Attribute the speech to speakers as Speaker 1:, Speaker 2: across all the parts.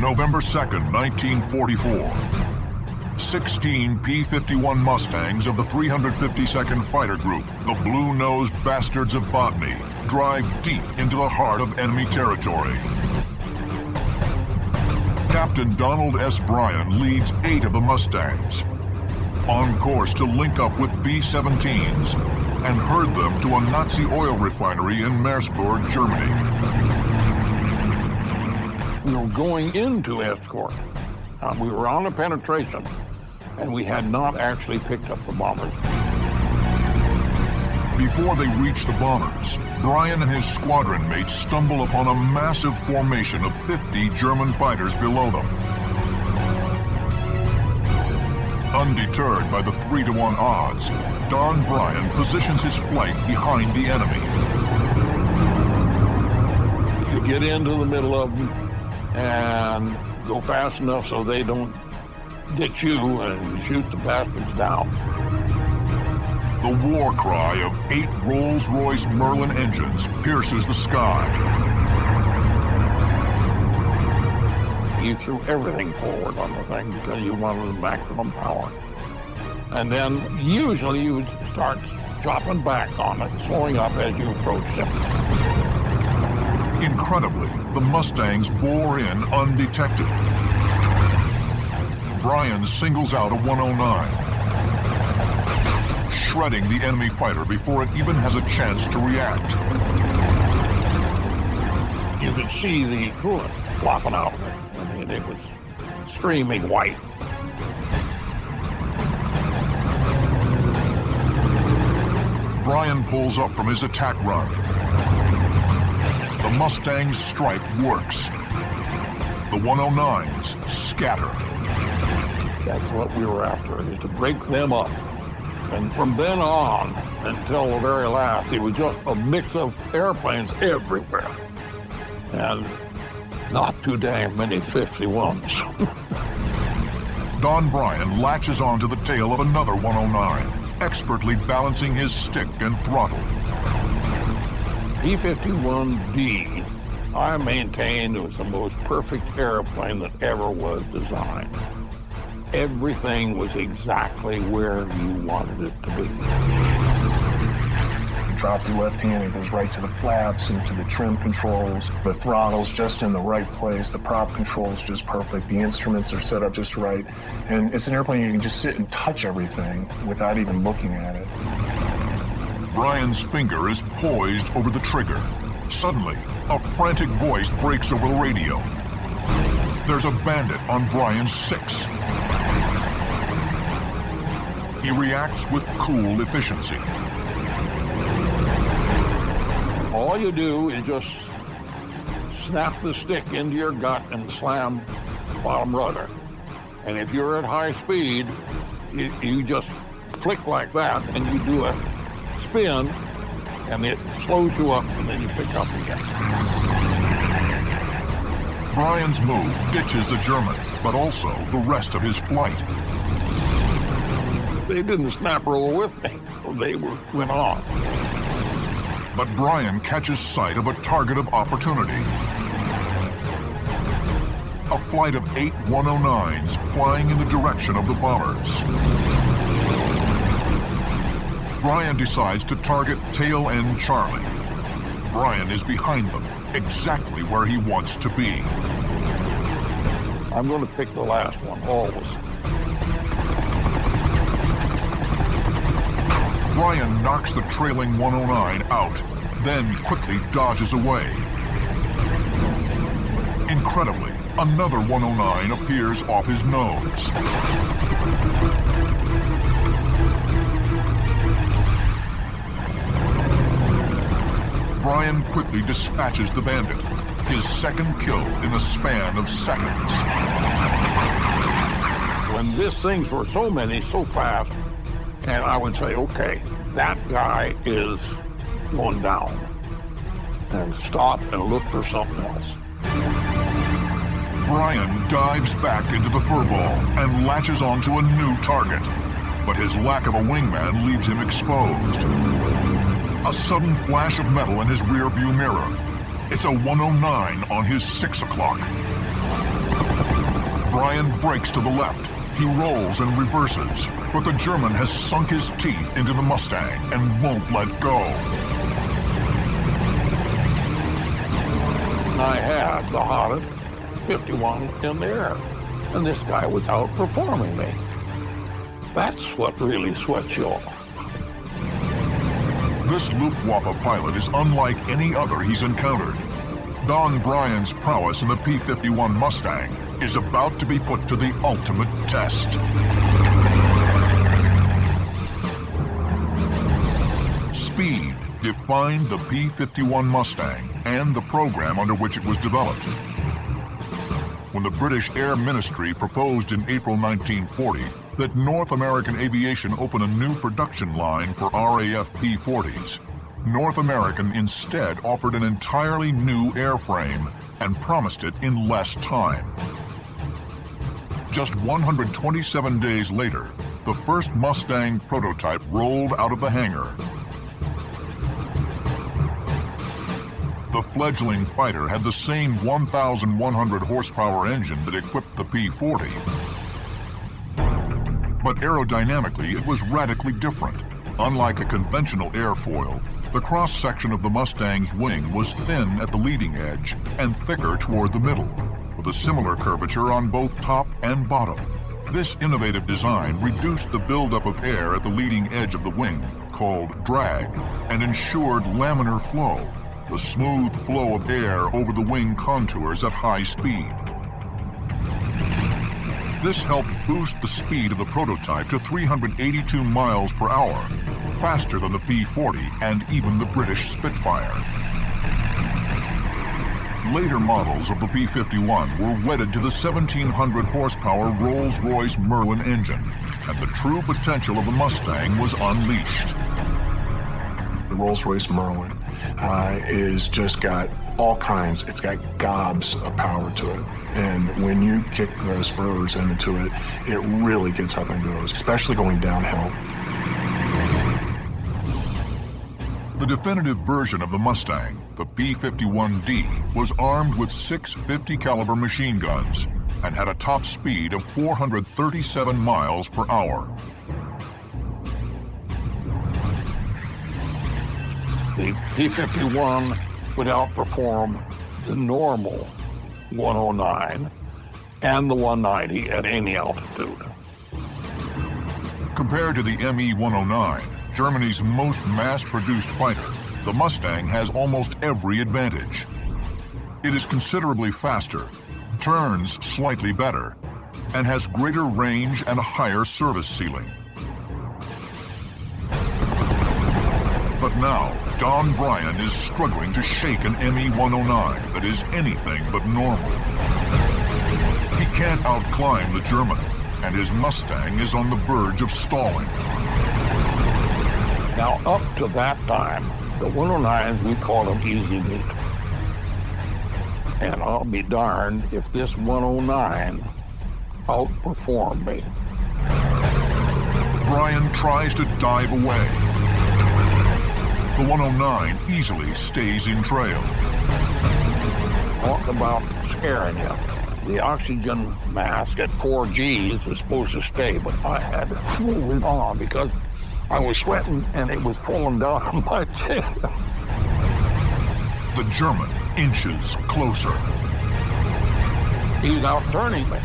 Speaker 1: November 2nd, 1944. 16 P-51 Mustangs of the 352nd Fighter Group, the blue-nosed bastards of Botany, drive deep into the heart of enemy territory. Captain Donald S. Bryan leads 8 of the Mustangs, on course to link up with B-17s and herd them to a Nazi oil refinery in Merseburg, Germany.
Speaker 2: We were going into escort. We were on a penetration, and we had not actually picked up the bombers.
Speaker 1: Before they reach the bombers, Bryan and his squadron mates stumble upon a massive formation of 50 German fighters below them. Undeterred by the 3-to-1 odds, Don Bryan positions his flight behind the enemy.
Speaker 2: You get into the middle of them and go fast enough so they don't get you and shoot the bastards down.
Speaker 1: The war cry of 8 Rolls-Royce Merlin engines pierces the sky.
Speaker 2: You threw everything forward on the thing because you wanted the maximum power. And then usually you would start dropping back on it, slowing up as you approached it.
Speaker 1: Incredibly, the Mustangs bore in undetected. Bryan singles out a 109, shredding the enemy fighter before it even has a chance to react.
Speaker 2: You could see the coolant flopping out. I mean, it was streaming white.
Speaker 1: Bryan pulls up from his attack run. The Mustang's strike works. The 109s scatter.
Speaker 2: That's what we were after, is to break them up. And from then on until the very last, it was just a mix of airplanes everywhere. And not too damn many 51s.
Speaker 1: Don Bryan latches onto the tail of another 109, expertly balancing his stick and throttle.
Speaker 2: P-51D, I maintained, was the most perfect airplane that ever was designed. Everything was exactly where you wanted it to be.
Speaker 3: You drop your left hand, it goes right to the flaps and to the trim controls. The throttle's just in the right place. The prop control's just perfect. The instruments are set up just right. And it's an airplane you can just sit and touch everything without even looking at it.
Speaker 1: Bryan's finger is poised over the trigger. Suddenly, a frantic voice breaks over the radio. There's a bandit on Bryan's 6. He reacts with cool efficiency.
Speaker 2: All you do is just snap the stick into your gut and slam the bottom rudder. And if you're at high speed, you just flick like that and you do a spin and it slows you up and then you pick up again.
Speaker 1: Bryan's move ditches the German, but also the rest of his flight.
Speaker 2: They didn't snap roll with me, so they went on.
Speaker 1: But Bryan catches sight of a target of opportunity. A flight of 8 109s flying in the direction of the bombers. Bryan decides to target tail end Charlie. Bryan is behind them, exactly where he wants to be.
Speaker 2: I'm going to pick the last one, always.
Speaker 1: Bryan knocks the trailing 109 out, then quickly dodges away. Incredibly, another 109 appears off his nose. Bryan quickly dispatches the bandit, his second kill in a span of seconds.
Speaker 2: When these things were so many, so fast, and I would say, okay, that guy is going down, and stop and look for something else.
Speaker 1: Bryan dives back into the furball and latches onto a new target, but his lack of a wingman leaves him exposed. A sudden flash of metal in his rear view mirror. It's a 109 on his 6 o'clock. Brian brakes to the left. He rolls and reverses, but the German has sunk his teeth into the Mustang and won't let go.
Speaker 2: I had the hottest 51 in the air, and this guy was outperforming me. That's what really sweats you off.
Speaker 1: This Luftwaffe pilot is unlike any other he's encountered. Don Brian's prowess in the P-51 Mustang is about to be put to the ultimate test. Speed defined the P-51 Mustang and the program under which it was developed. When the British Air Ministry proposed in April 1940 that North American Aviation open a new production line for RAF P-40s, North American instead offered an entirely new airframe and promised it in less time. Just 127 days later, the first Mustang prototype rolled out of the hangar. The fledgling fighter had the same 1,100 horsepower engine that equipped the P-40. But aerodynamically, it was radically different. Unlike a conventional airfoil, the cross-section of the Mustang's wing was thin at the leading edge and thicker toward the middle, with a similar curvature on both top and bottom. This innovative design reduced the buildup of air at the leading edge of the wing, called drag, and ensured laminar flow, the smooth flow of air over the wing contours at high speed. This helped boost the speed of the prototype to 382 miles per hour, faster than the P-40 and even the British Spitfire. Later models of the P-51 were wedded to the 1,700 horsepower Rolls-Royce Merlin engine, and the true potential of the Mustang was unleashed.
Speaker 3: The Rolls-Royce Merlin is just got all kinds. It's got gobs of power to it. And when you kick the spurs into it, it really gets up and goes, especially going downhill.
Speaker 1: The definitive version of the Mustang, the P-51D, was armed with 6 50 caliber machine guns and had a top speed of 437 miles per hour.
Speaker 2: The P-51 would outperform the normal 109 and the 190 at any altitude.
Speaker 1: Compared to the ME-109, Germany's most mass-produced fighter, the Mustang has almost every advantage. It is considerably faster, turns slightly better, and has greater range and a higher service ceiling. But now, Don Brian is struggling to shake an ME-109 that is anything but normal. He can't outclimb the German, and his Mustang is on the verge of stalling.
Speaker 2: Now, up to that time, the 109s, we called them easy meat. And I'll be darned if this 109 outperformed me.
Speaker 1: Brian tries to dive away. The 109 easily stays in trail.
Speaker 2: Talk about scaring you. The oxygen mask at 4 Gs was supposed to stay, but I had to move it on because I was sweating and it was falling down on my chin.
Speaker 1: The German inches closer.
Speaker 2: He was outturning me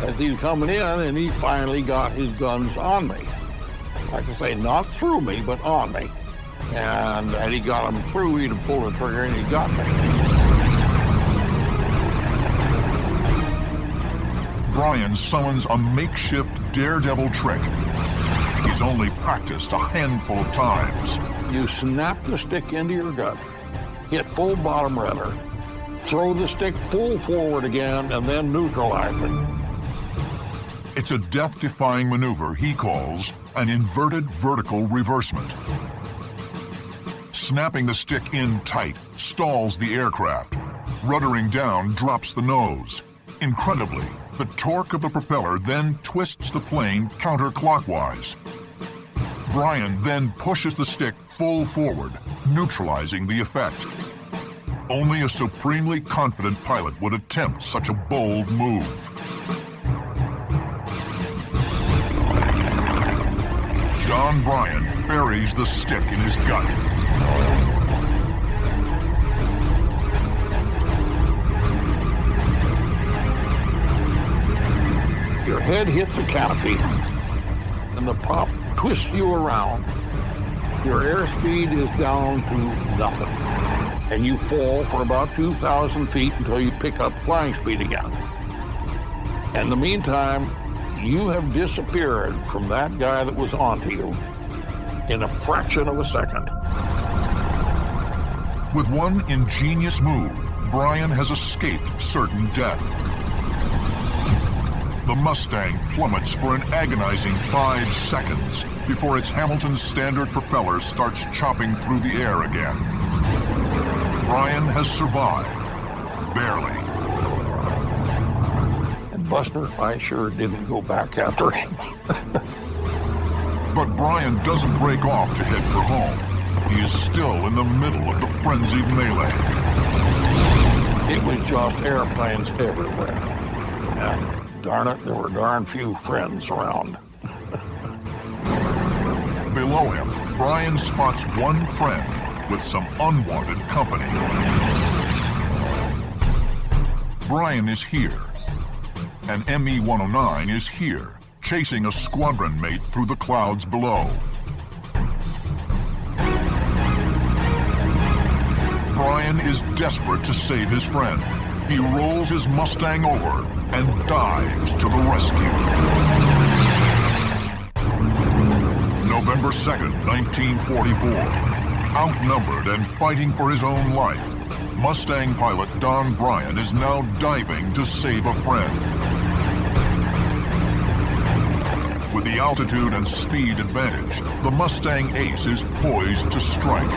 Speaker 2: as he was coming in, and he finally got his guns on me. Like I say, not through me, but on me. And had he got him through, he'd have pulled the trigger and he got me.
Speaker 1: Brian summons a makeshift daredevil trick he's only practiced a handful of times.
Speaker 2: You snap the stick into your gut, hit full bottom rudder, throw the stick full forward again, and then neutralize it.
Speaker 1: It's a death-defying maneuver he calls an inverted vertical reversement. Snapping the stick in tight stalls the aircraft. Ruddering down drops the nose. Incredibly, the torque of the propeller then twists the plane counterclockwise. Brian then pushes the stick full forward, neutralizing the effect. Only a supremely confident pilot would attempt such a bold move. Don Bryan buries the stick in his gut.
Speaker 2: Your head hits the canopy, and the prop twists you around. Your airspeed is down to nothing, and you fall for about 2,000 feet until you pick up flying speed again. In the meantime, you have disappeared from that guy that was onto you in a fraction of a second.
Speaker 1: With one ingenious move, Bryan has escaped certain death. The Mustang plummets for an agonizing 5 seconds before its Hamilton standard propeller starts chopping through the air again. Bryan has survived, barely.
Speaker 2: And Buster, I sure didn't go back after him.
Speaker 1: But Bryan doesn't break off to head for home. He is still in the middle of the frenzied melee.
Speaker 2: It was just airplanes everywhere. And darn it, there were darn few friends around.
Speaker 1: Below him, Bryan spots one friend with some unwanted company. Bryan is here, and ME-109 is here, chasing a squadron mate through the clouds below. Bryan is desperate to save his friend. He rolls his Mustang over and dives to the rescue. November 2nd, 1944. Outnumbered and fighting for his own life, Mustang pilot Don Bryan is now diving to save a friend. With the altitude and speed advantage, the Mustang Ace is poised to strike.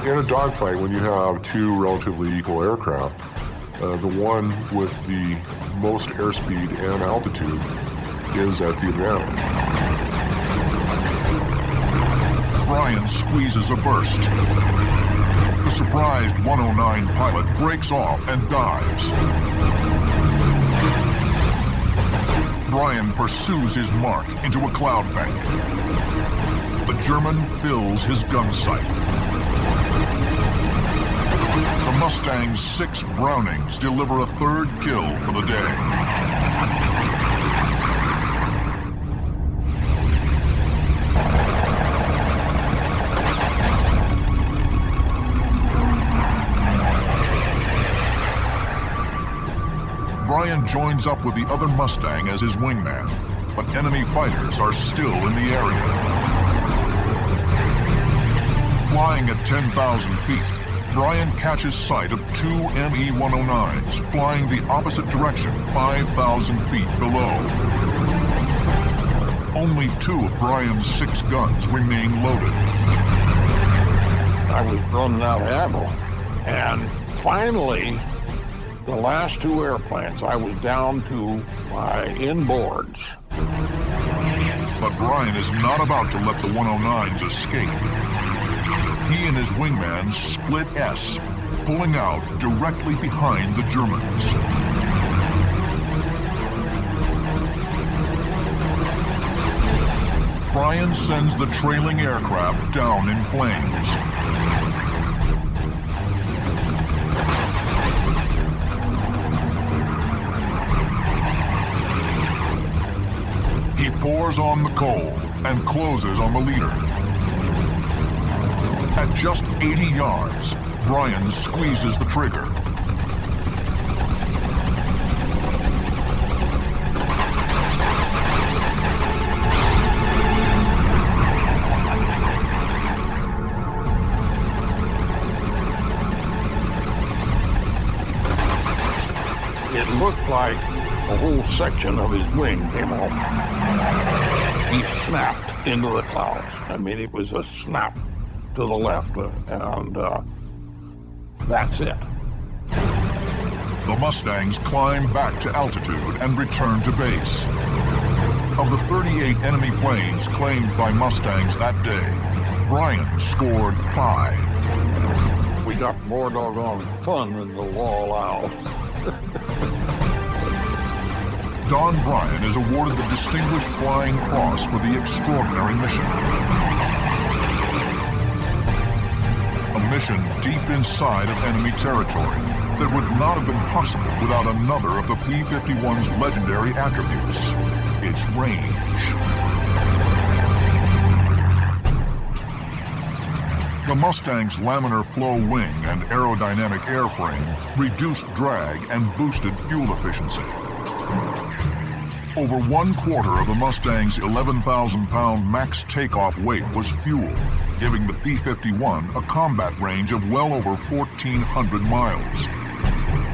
Speaker 4: In a dogfight, when you have two relatively equal aircraft, the one with the most airspeed and altitude is at the advantage.
Speaker 1: Bryan squeezes a burst. The surprised 109 pilot breaks off and dives. Bryan pursues his mark into a cloud bank. The German fills his gun sight. The Mustang's 6 Brownings deliver a third kill for the day. Bryan joins up with the other Mustang as his wingman, but enemy fighters are still in the area. Flying at 10,000 feet, Bryan catches sight of 2 ME-109s flying the opposite direction 5,000 feet below. Only 2 of Bryan's 6 guns remain loaded.
Speaker 2: I was running out of ammo. And finally, the last 2 airplanes, I was down to my inboards.
Speaker 1: But Bryan is not about to let the 109s escape. He and his wingman split S, pulling out directly behind the Germans. Bryan sends the trailing aircraft down in flames. He pours on the coal and closes on the leader. At just 80 yards, Bryan squeezes the trigger.
Speaker 2: It looked like a whole section of his wing came off. He snapped into the clouds. I mean, it was a snap to the left, and that's it.
Speaker 1: The Mustangs climb back to altitude and return to base. Of the 38 enemy planes claimed by Mustangs that day, Bryan scored 5.
Speaker 2: We got more doggone fun than the law allows.
Speaker 1: Don Bryan is awarded the Distinguished Flying Cross for the extraordinary mission. A mission deep inside of enemy territory that would not have been possible without another of the P-51's legendary attributes, its range. The Mustang's laminar flow wing and aerodynamic airframe reduced drag and boosted fuel efficiency. Over 1/4 of the Mustang's 11,000-pound max takeoff weight was fuel, giving the P-51 a combat range of well over 1,400 miles,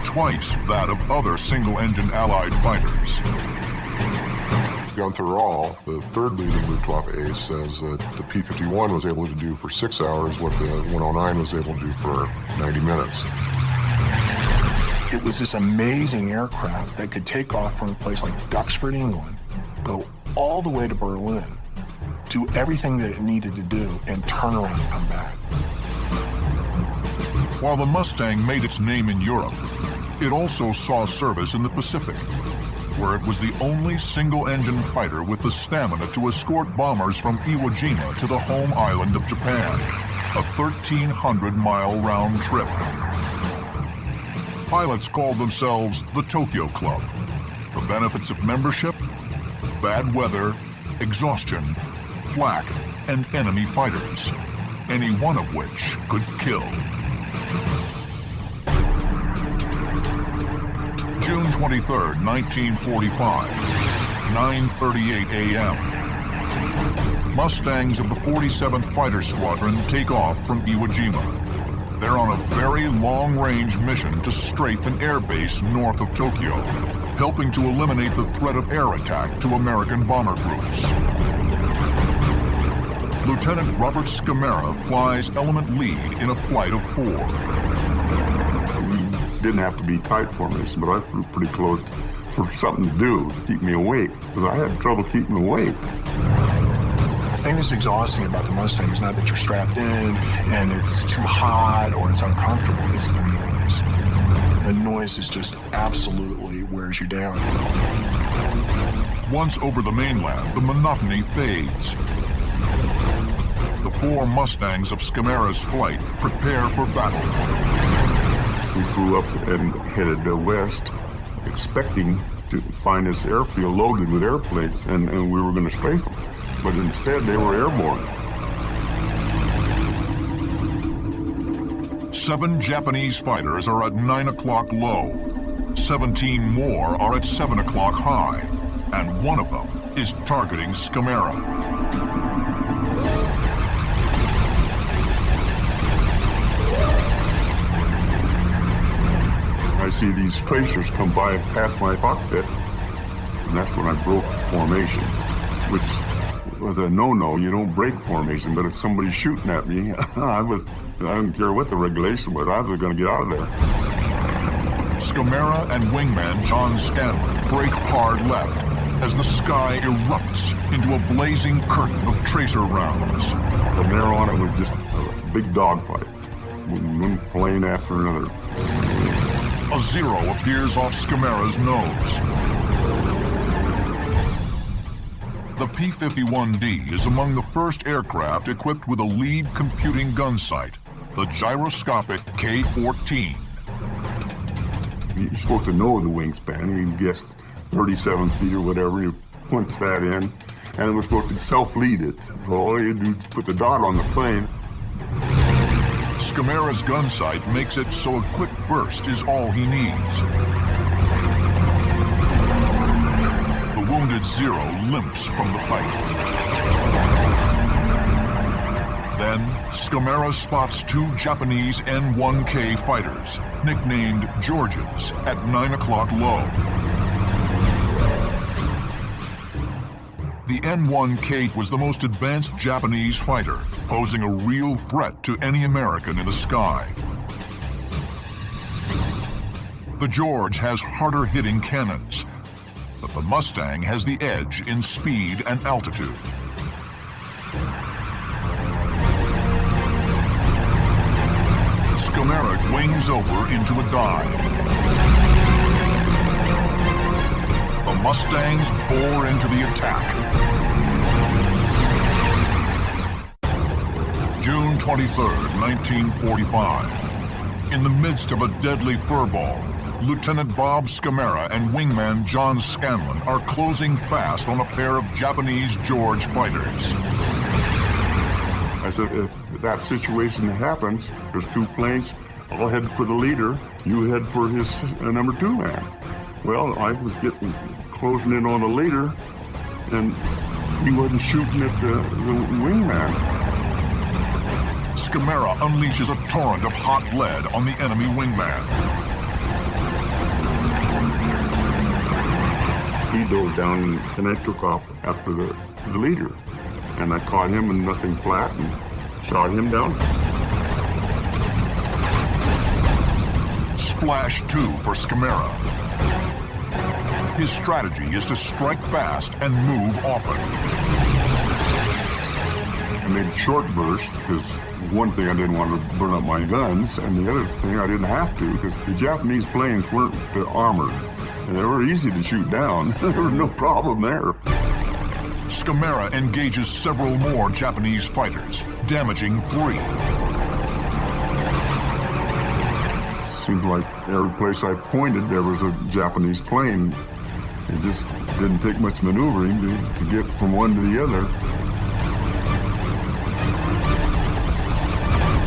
Speaker 1: twice that of other single-engine Allied fighters.
Speaker 4: Gunther Rahl, the third leading Luftwaffe ace, says that the P-51 was able to do for 6 hours what the 109 was able to do for 90 minutes.
Speaker 3: It was this amazing aircraft that could take off from a place like Duxford, England, go all the way to Berlin, do everything that it needed to do, and turn around and come back.
Speaker 1: While the Mustang made its name in Europe, it also saw service in the Pacific, where it was the only single-engine fighter with the stamina to escort bombers from Iwo Jima to the home island of Japan, a 1,300-mile round trip. Pilots called themselves the Tokyo Club. The benefits of membership? Bad weather, exhaustion, flak, and enemy fighters, any one of which could kill. June 23rd, 1945, 9:38 a.m. Mustangs of the 47th Fighter Squadron take off from Iwo Jima. They're on a very long-range mission to strafe an airbase north of Tokyo, helping to eliminate the threat of air attack to American bomber groups. Lieutenant Robert Scamara flies element lead in a flight of 4.
Speaker 5: Didn't have to be tight formation, but I flew pretty close for something to do to keep me awake, because I had trouble keeping awake.
Speaker 3: The thing that's exhausting about the Mustang is not that you're strapped in and it's too hot or it's uncomfortable, it's the noise. The noise is just absolutely wears you down.
Speaker 1: Once over the mainland, the monotony fades. The 4 Mustangs of Scamara's flight prepare for battle.
Speaker 5: We flew up and headed west, expecting to find this airfield loaded with airplanes, and we were going to strafe them. But instead, they were airborne.
Speaker 1: 7 Japanese fighters are at 9 o'clock low. 17 more are at 7 o'clock high. And one of them is targeting Scamara.
Speaker 5: I see these tracers come by past my cockpit, and that's when I broke formation, which was a no-no. You don't break formation, but if somebody's shooting at me, I didn't care what the regulation was, I was going to get out of there.
Speaker 1: Scamara and wingman John Scanlon break hard left as the sky erupts into a blazing curtain of tracer rounds.
Speaker 5: From there on, it was just a big dogfight, one plane after another.
Speaker 1: A 0 appears off Scamara's nose. The P-51D is among the first aircraft equipped with a lead computing gun sight, the gyroscopic K-14.
Speaker 5: You're supposed to know the wingspan. You guessed 37 feet or whatever. You punch that in, and it was supposed to self-lead it. So all you do is put the dot on the plane.
Speaker 1: Scamara's gun sight makes it so a quick burst is all he needs. The wounded 0 limps from the fight. Then, Scamara spots 2 Japanese N-1K fighters, nicknamed Georges, at 9 o'clock low. The N-1K was the most advanced Japanese fighter, posing a real threat to any American in the sky. The George has harder-hitting cannons, but the Mustang has the edge in speed and altitude. Scamara wings over into a dive. the Mustangs bore into the attack. June 23rd, 1945. In the midst of a deadly furball, Lieutenant Bob Scamara and wingman John Scanlon are closing fast on a pair of Japanese George fighters.
Speaker 5: I said, if that situation happens, there's two planes, I'll head for the leader, you head for his number two man. Well, I was closing in on the leader, and he wasn't shooting at the wingman.
Speaker 1: Scamara unleashes a torrent of hot lead on the enemy wingman.
Speaker 5: He dove down, and I took off after the leader. And I caught him in nothing flat and shot him down.
Speaker 1: Splash 2 for Scamara. His strategy is to strike fast and move often.
Speaker 5: I made short bursts because one thing, I didn't want to burn up my guns, and the other thing, I didn't have to because the Japanese planes weren't armored. And they were easy to shoot down. There was no problem there.
Speaker 1: Scamara engages several more Japanese fighters, damaging 3.
Speaker 5: Seemed like every place I pointed, there was a Japanese plane. It just didn't take much maneuvering to get from one to the other.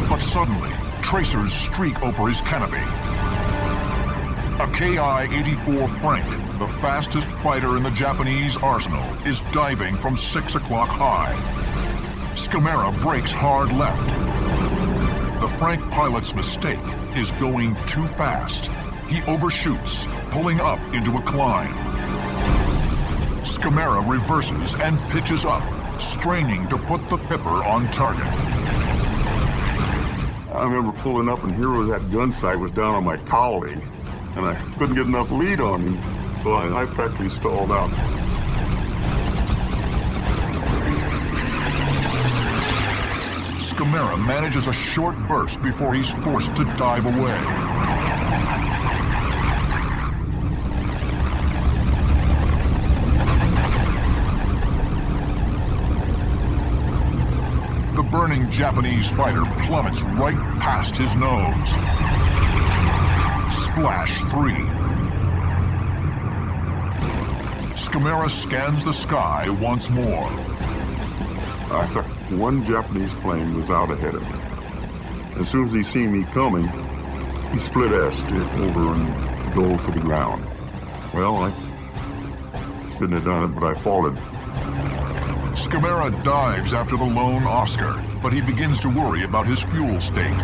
Speaker 1: But suddenly, tracers streak over his canopy. A Ki-84 Frank, the fastest fighter in the Japanese arsenal, is diving from 6 o'clock high. Scamara brakes hard left. The Frank pilot's mistake is going too fast. He overshoots, pulling up into a climb. Scamara reverses and pitches up, straining to put the Pipper on target.
Speaker 5: I remember pulling up, and here was that gun sight was down on my cowling. And I couldn't get enough lead on him, so I practically stalled out.
Speaker 1: Scamara manages a short burst before he's forced to dive away. The burning Japanese fighter plummets right past his nose. Splash 3. Scamara scans the sky once more.
Speaker 5: I thought one Japanese plane was out ahead of me. As soon as he seen me coming, he split S over and dove for the ground. Well, I shouldn't have done it, but I followed.
Speaker 1: Scamara dives after the lone Oscar, but he begins to worry about his fuel state.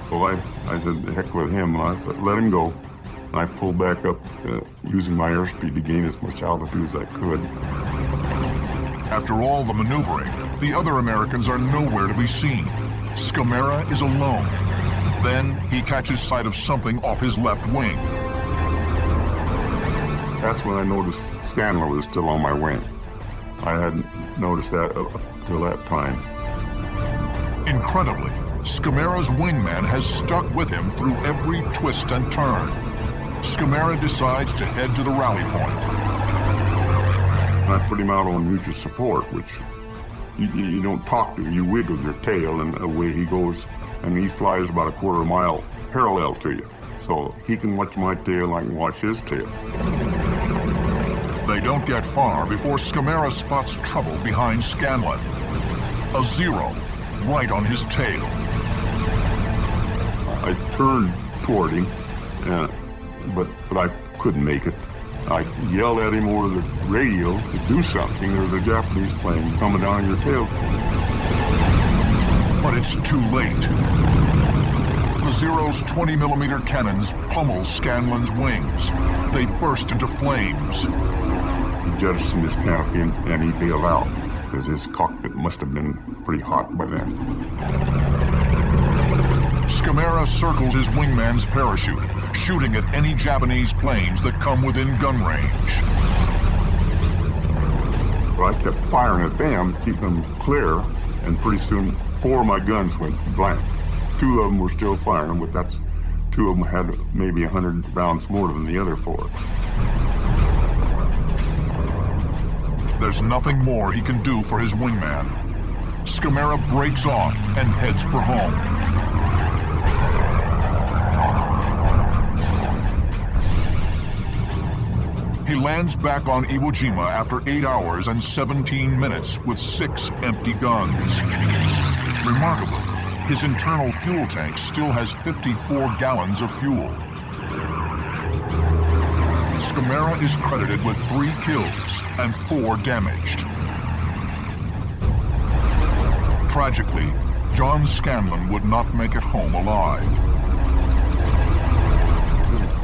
Speaker 5: So I said, the heck with him, and I said, let him go. And I pulled back up, using my airspeed to gain as much altitude as I could.
Speaker 1: After all the maneuvering, the other Americans are nowhere to be seen. Scamara is alone. Then he catches sight of something off his left wing.
Speaker 5: That's when I noticed Scanlon was still on my wing. I hadn't noticed that up till that time.
Speaker 1: Incredibly, Scamara's wingman has stuck with him through every twist and turn. Scamara decides to head to the rally point.
Speaker 5: I put him out on mutual support, which you don't talk to. You wiggle your tail, and away he goes, and he flies about a quarter mile parallel to you. So he can watch my tail, I can watch his tail.
Speaker 1: They don't get far before Scamara spots trouble behind Scanlon. A 0 right on his tail.
Speaker 5: I turned toward him, but I couldn't make it. I yelled at him over the radio to do something. There's a Japanese plane coming down your tail.
Speaker 1: But it's too late. The Zero's 20mm cannons pummel Scanlon's wings. They burst into flames.
Speaker 5: He jettisoned his canopy and he bailed out, because his cockpit must have been pretty hot by then.
Speaker 1: Scamara circles his wingman's parachute, shooting at any Japanese planes that come within gun range.
Speaker 5: But I kept firing at them, keeping them clear, and pretty soon 4 of my guns went blank. 2 of them were still firing, but 2 of them had maybe 100 rounds more than the other 4.
Speaker 1: There's nothing more he can do for his wingman. Scamera breaks off and heads for home. He lands back on Iwo Jima after 8 hours and 17 minutes with 6 empty guns. Remarkably, his internal fuel tank still has 54 gallons of fuel. Scamera is credited with 3 kills and 4 damaged. Tragically, John Scanlon would not make it home alive.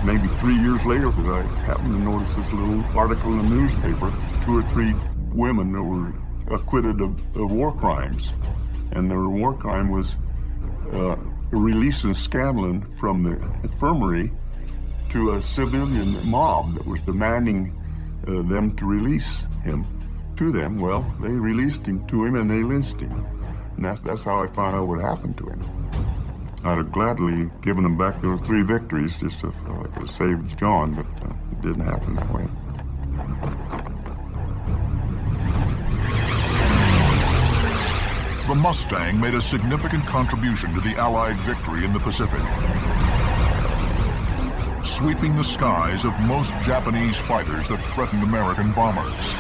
Speaker 5: Maybe 3 years later, I happened to notice this little article in the newspaper, 2 or 3 women that were acquitted of war crimes. And their war crime was releasing Scanlon from the infirmary to a civilian mob that was demanding them to release him to them. Well, they released him to him and they lynched him. And that's how I found out what happened to him. I'd have gladly given them back their 3 victories just to could have saved John, but it didn't happen that way.
Speaker 1: The Mustang made a significant contribution to the Allied victory in the Pacific, sweeping the skies of most Japanese fighters that threatened American bombers.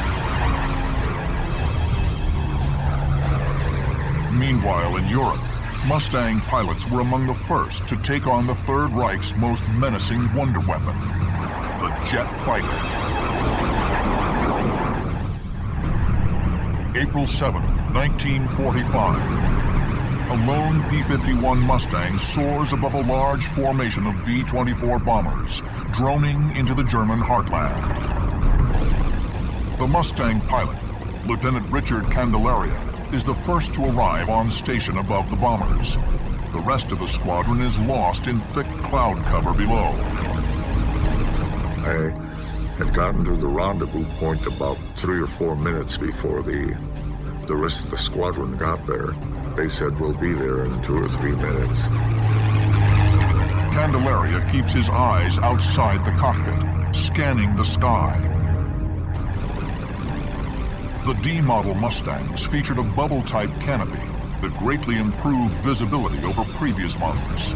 Speaker 1: Meanwhile, in Europe, Mustang pilots were among the first to take on the Third Reich's most menacing wonder weapon, the jet fighter. April 7, 1945. A lone P-51 Mustang soars above a large formation of B-24 bombers, droning into the German heartland. The Mustang pilot, Lieutenant Richard Candelaria, is the first to arrive on station above the bombers. The rest of the squadron is lost in thick cloud cover below.
Speaker 6: I had gotten to the rendezvous point about 3 or 4 minutes before the rest of the squadron got there. They said, we'll be there in 2 or 3 minutes.
Speaker 1: Candelaria keeps his eyes outside the cockpit, scanning the sky. The D-model Mustangs featured a bubble-type canopy that greatly improved visibility over previous models.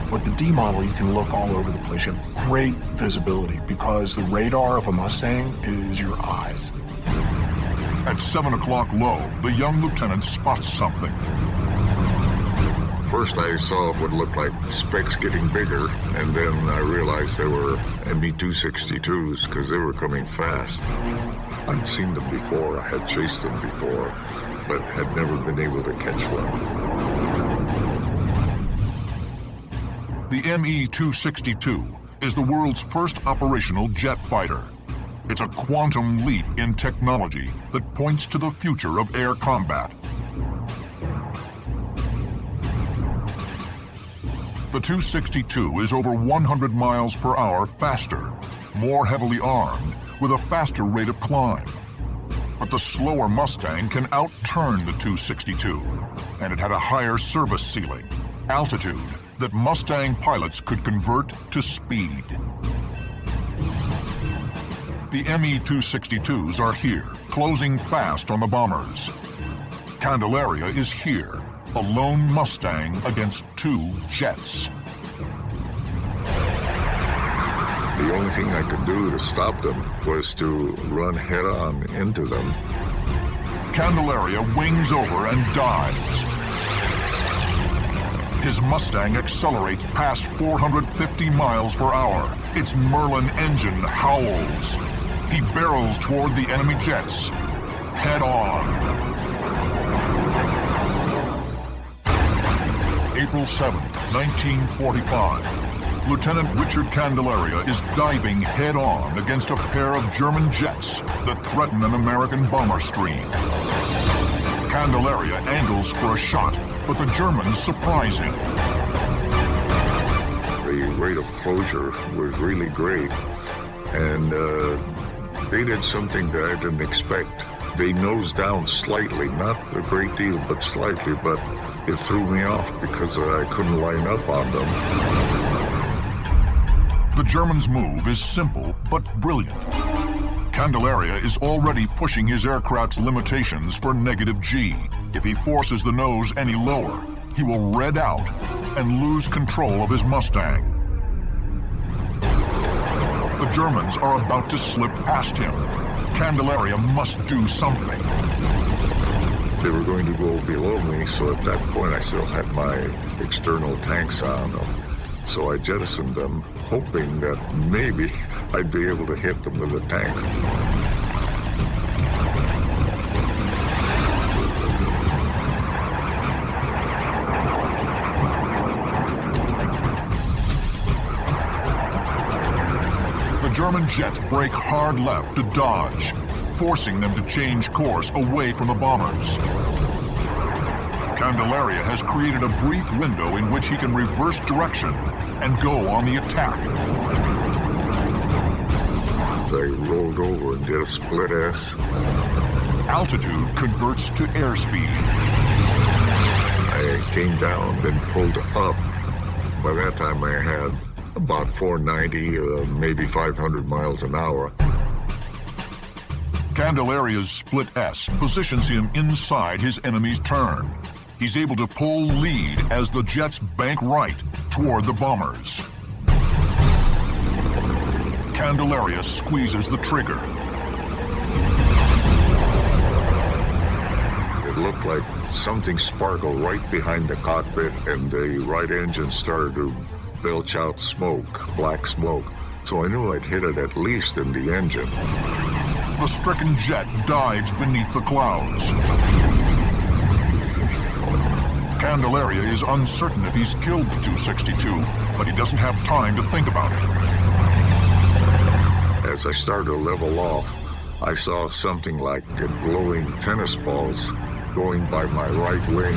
Speaker 3: With the D model, you can look all over the place. You have great visibility because the radar of a Mustang is your eyes.
Speaker 1: At 7 o'clock low, the young lieutenant spots something.
Speaker 6: First I saw what looked like specks getting bigger, and then I realized they were ME-262s because they were coming fast. I'd seen them before, I had chased them before, but had never been able to catch one.
Speaker 1: The ME-262 is the world's first operational jet fighter. It's a quantum leap in technology that points to the future of air combat. The 262 is over 100 miles per hour faster, more heavily armed, with a faster rate of climb. But the slower Mustang can outturn the 262, and it had a higher service ceiling, altitude, that Mustang pilots could convert to speed. The ME-262s are here, closing fast on the bombers. Candelaria is here, a lone Mustang against 2 jets.
Speaker 6: The only thing I could do to stop them was to run head-on into them.
Speaker 1: Candelaria wings over and dives. His Mustang accelerates past 450 miles per hour. Its Merlin engine howls. He barrels toward the enemy jets, head on. April 7, 1945. Lieutenant Richard Candelaria is diving head-on against a pair of German jets that threaten an American bomber stream. Candelaria angles for a shot, but the Germans surprise him.
Speaker 6: The rate of closure was really great, and they did something that I didn't expect. They nosed down slightly, not a great deal, but slightly, but it threw me off because I couldn't line up on them.
Speaker 1: The German's move is simple but brilliant. Candelaria is already pushing his aircraft's limitations for -G. If he forces the nose any lower, he will red out and lose control of his Mustang. The Germans are about to slip past him. Candelaria must do something.
Speaker 6: They were going to go below me, so at that point I still had my external tanks on them. So I jettisoned them, hoping that maybe I'd be able to hit them with the tank.
Speaker 1: The German jets brake hard left to dodge, forcing them to change course away from the bombers. Candelaria has created a brief window in which he can reverse direction and go on the attack.
Speaker 6: They rolled over and did a split S.
Speaker 1: Altitude converts to airspeed.
Speaker 6: I came down, then pulled up. By that time I had about 490, maybe 500 miles an hour.
Speaker 1: Candelaria's split S positions him inside his enemy's turn. He's able to pull lead as the jets bank right toward the bombers. Candelaria squeezes the trigger.
Speaker 6: It looked like something sparkled right behind the cockpit, and the right engine started to belch out smoke, black smoke. So I knew I'd hit it at least in the engine.
Speaker 1: The stricken jet dives beneath the clouds. Candelaria is uncertain if he's killed the 262, but he doesn't have time to think about it.
Speaker 6: As I started to level off, I saw something like glowing tennis balls going by my right wing.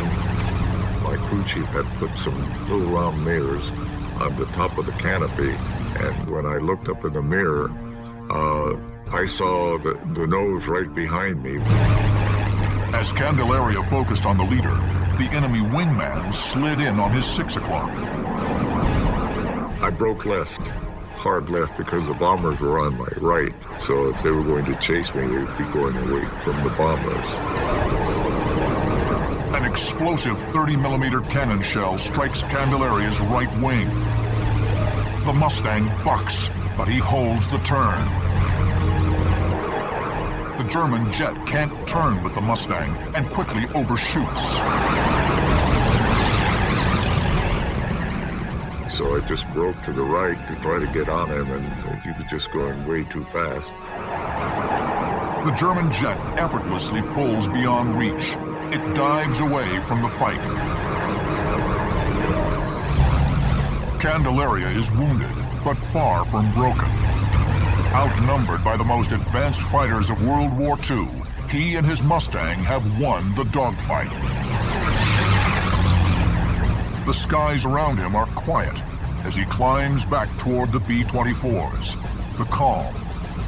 Speaker 6: My crew chief had put some little round mirrors on the top of the canopy, and when I looked up in the mirror, I saw the nose right behind me.
Speaker 1: As Candelaria focused on the leader, the enemy wingman slid in on his 6 o'clock.
Speaker 6: I broke left, hard left, because the bombers were on my right. So if they were going to chase me, they'd be going away from the bombers.
Speaker 1: An explosive 30mm cannon shell strikes Candelaria's right wing. The Mustang bucks, but he holds the turn. The German jet can't turn with the Mustang and quickly overshoots.
Speaker 6: So I just broke to the right to try to get on him, and he was just going way too fast.
Speaker 1: The German jet effortlessly pulls beyond reach. It dives away from the fight. Candelaria is wounded, but far from broken. Outnumbered by the most advanced fighters of World War II, he and his Mustang have won the dogfight. The skies around him are quiet as he climbs back toward the B-24s, the calm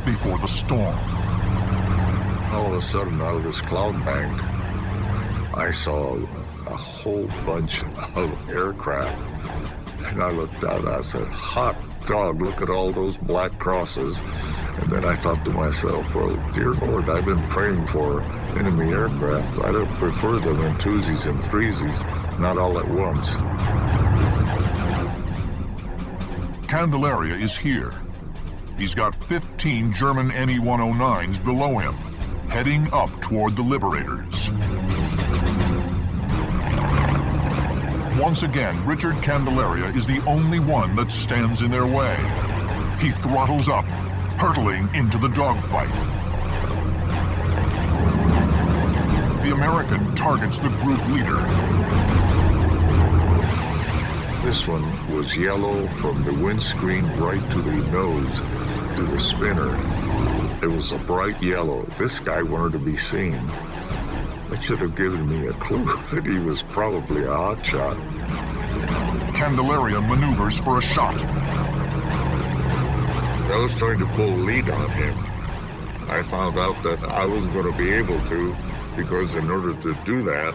Speaker 1: before the storm.
Speaker 6: All of a sudden, out of this cloud bank, I saw a whole bunch of aircraft. And I looked out and I said, hot dog, look at all those black crosses. And then I thought to myself, well, dear Lord, I've been praying for enemy aircraft. I'd prefer them in twosies and threesies, not all at once.
Speaker 1: Candelaria is here. He's got 15 German NE-109s below him, heading up toward the Liberators. Once again, Richard Candelaria is the only one that stands in their way. He throttles up, hurtling into the dogfight. The American targets the group leader.
Speaker 6: This one was yellow from the windscreen right to the nose, to the spinner. It was a bright yellow. This guy wanted to be seen. That should have given me a clue that he was probably a hotshot.
Speaker 1: Candelaria maneuvers for a shot.
Speaker 6: I was trying to pull lead on him. I found out that I wasn't going to be able to, because in order to do that,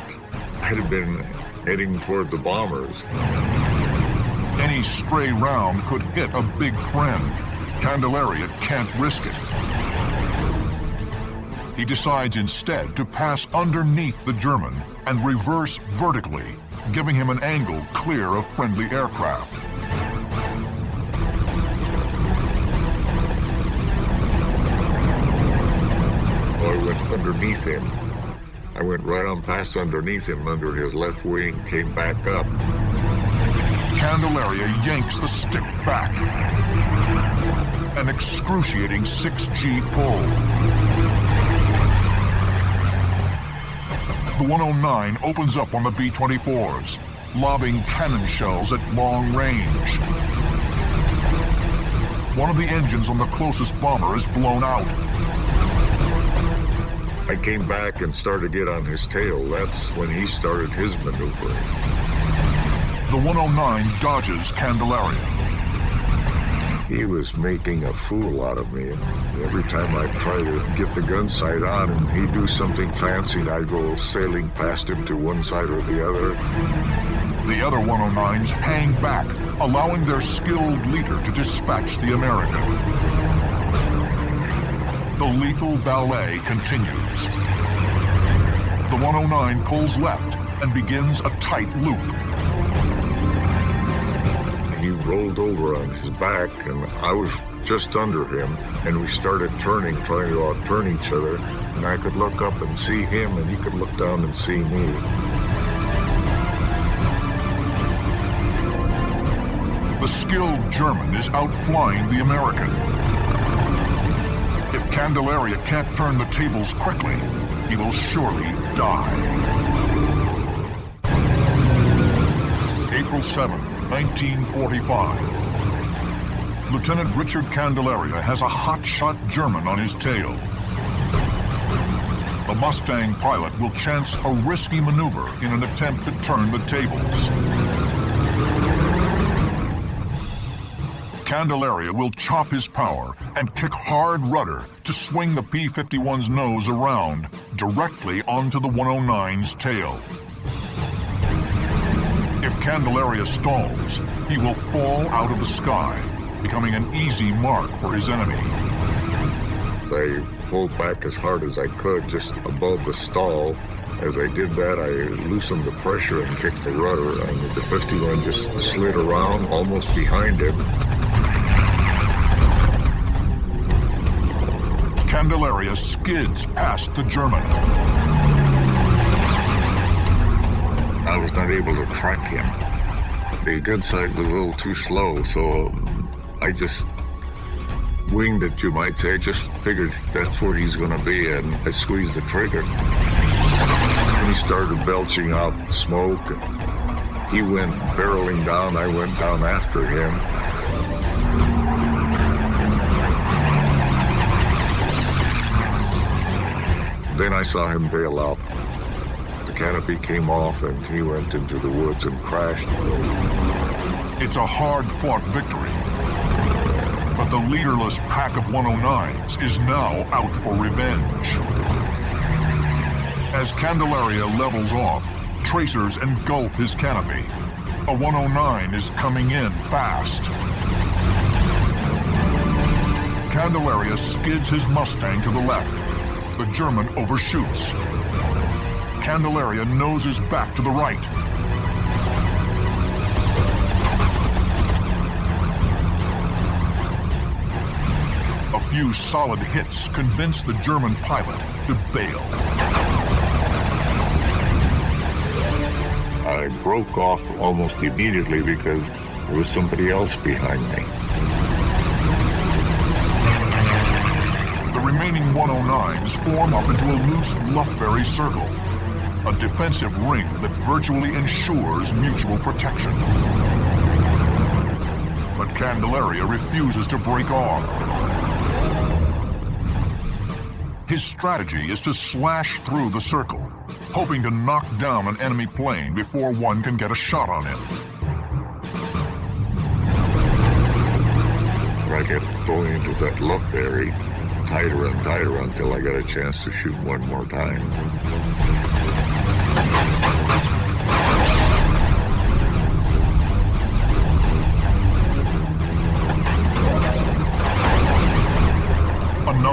Speaker 6: I had been heading toward the bombers.
Speaker 1: Any stray round could hit a big friend. Candelaria can't risk it. He decides instead to pass underneath the German and reverse vertically, giving him an angle clear of friendly aircraft.
Speaker 6: I went underneath him. I went right on past underneath him under his left wing, came back up.
Speaker 1: Candelaria yanks the stick back. An excruciating 6G pull. The 109 opens up on the B-24s, lobbing cannon shells at long range. One of the engines on the closest bomber is blown out.
Speaker 6: I came back and started to get on his tail. That's when he started his maneuvering.
Speaker 1: The 109 dodges Candelaria.
Speaker 6: He was making a fool out of me. Every time I'd try to get the gun sight on and he'd do something fancy and I'd go sailing past him to one side or the other.
Speaker 1: The other 109s hang back, allowing their skilled leader to dispatch the American. The lethal ballet continues. The 109 pulls left and begins a tight loop.
Speaker 6: He rolled over on his back and I was just under him and we started turning, trying to out-turn each other, and I could look up and see him and he could look down and see me.
Speaker 1: The skilled German is outflying the American. If Candelaria can't turn the tables quickly, he will surely die. April 7, 1945. Lieutenant Richard Candelaria has a hotshot German on his tail. The Mustang pilot will chance a risky maneuver in an attempt to turn the tables. Candelaria will chop his power and kick hard rudder to swing the P-51's nose around directly onto the 109's tail. If Candelaria stalls, he will fall out of the sky, becoming an easy mark for his enemy.
Speaker 6: I pulled back as hard as I could, just above the stall. As I did that, I loosened the pressure and kicked the rudder, and the 51 just slid around almost behind him.
Speaker 1: Candelaria skids past the German.
Speaker 6: I was not able to track him. The gun sight was a little too slow, so I just winged it, you might say. I just figured that's where he's going to be, and I squeezed the trigger. And he started belching out smoke. He went barreling down. I went down after him. Then I saw him bail out. The canopy came off and he went into the woods and crashed.
Speaker 1: It's a hard-fought victory. But the leaderless pack of 109s is now out for revenge. As Candelaria levels off, tracers engulf his canopy. A 109 is coming in fast. Candelaria skids his Mustang to the left. The German overshoots. Candelaria noses back to the right. A few solid hits convince the German pilot to bail.
Speaker 6: I broke off almost immediately because there was somebody else behind me.
Speaker 1: The remaining 109s form up into a loose Luftberry circle, a defensive ring that virtually ensures mutual protection. But Candelaria refuses to break off. His strategy is to slash through the circle, hoping to knock down an enemy plane before one can get a shot on him.
Speaker 6: I kept going into that Luftberry, tighter and tighter until I got a chance to shoot one more time.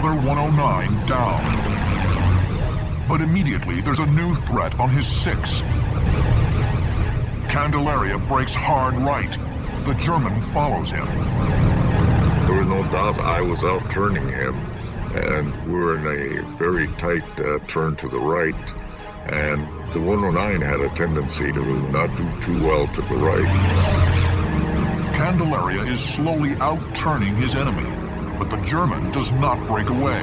Speaker 1: another 109 down. But immediately there's a new threat on his 6. Candelaria brakes hard right. The German follows him.
Speaker 6: There was no doubt I was out turning him, and we were in a very tight turn to the right, and the 109 had a tendency to not do too well to the right.
Speaker 1: Candelaria is slowly out-turning his enemy, but the German does not break away.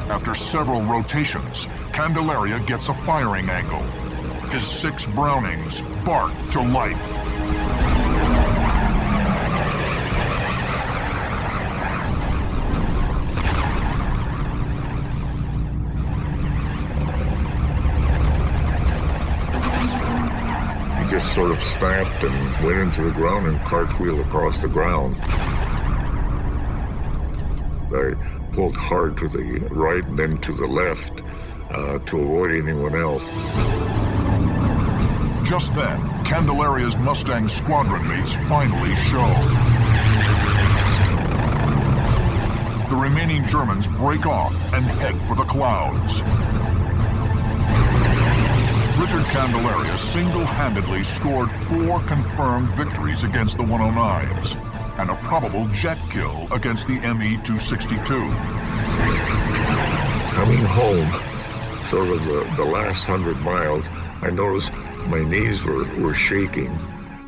Speaker 1: After several rotations, Candelaria gets a firing angle. His 6 Brownings bark to life.
Speaker 6: He just sort of snapped and went into the ground and cartwheeled across the ground. I pulled hard to the right and then to the left to avoid anyone else.
Speaker 1: Just then, Candelaria's Mustang squadron mates finally show. The remaining Germans break off and head for the clouds. Richard Candelaria single-handedly scored 4 confirmed victories against the 109s and a probable jet kill against the ME-262.
Speaker 6: Coming home, sort of the last 100 miles, I noticed my knees were shaking.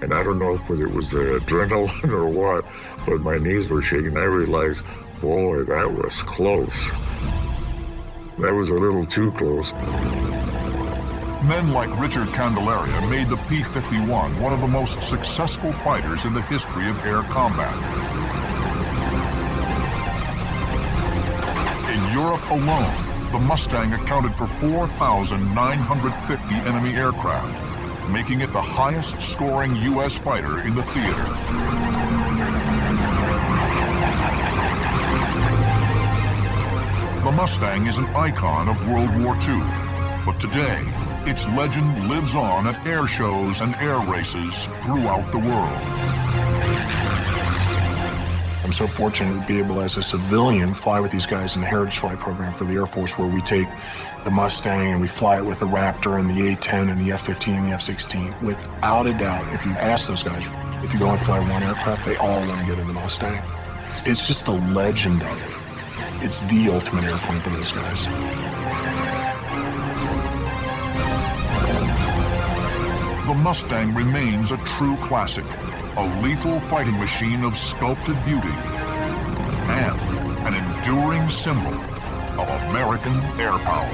Speaker 6: And I don't know if it was the adrenaline or what, but my knees were shaking. I realized, boy, that was close. That was a little too close.
Speaker 1: Men like Richard Candelaria made the P-51 one of the most successful fighters in the history of air combat. In Europe alone, the Mustang accounted for 4,950 enemy aircraft, making it the highest-scoring U.S. fighter in the theater. The Mustang is an icon of World War II, but today, its legend lives on at air shows and air races throughout the world.
Speaker 3: I'm so fortunate to be able, as a civilian, fly with these guys in the Heritage Flight Program for the Air Force, where we take the Mustang and we fly it with the Raptor and the A-10 and the F-15 and the F-16. Without a doubt, if you ask those guys, if you go and fly one aircraft, they all want to get in the Mustang. It's just the legend of it. It's the ultimate airplane for those guys.
Speaker 1: The Mustang remains a true classic, a lethal fighting machine of sculpted beauty, and an enduring symbol of American air power.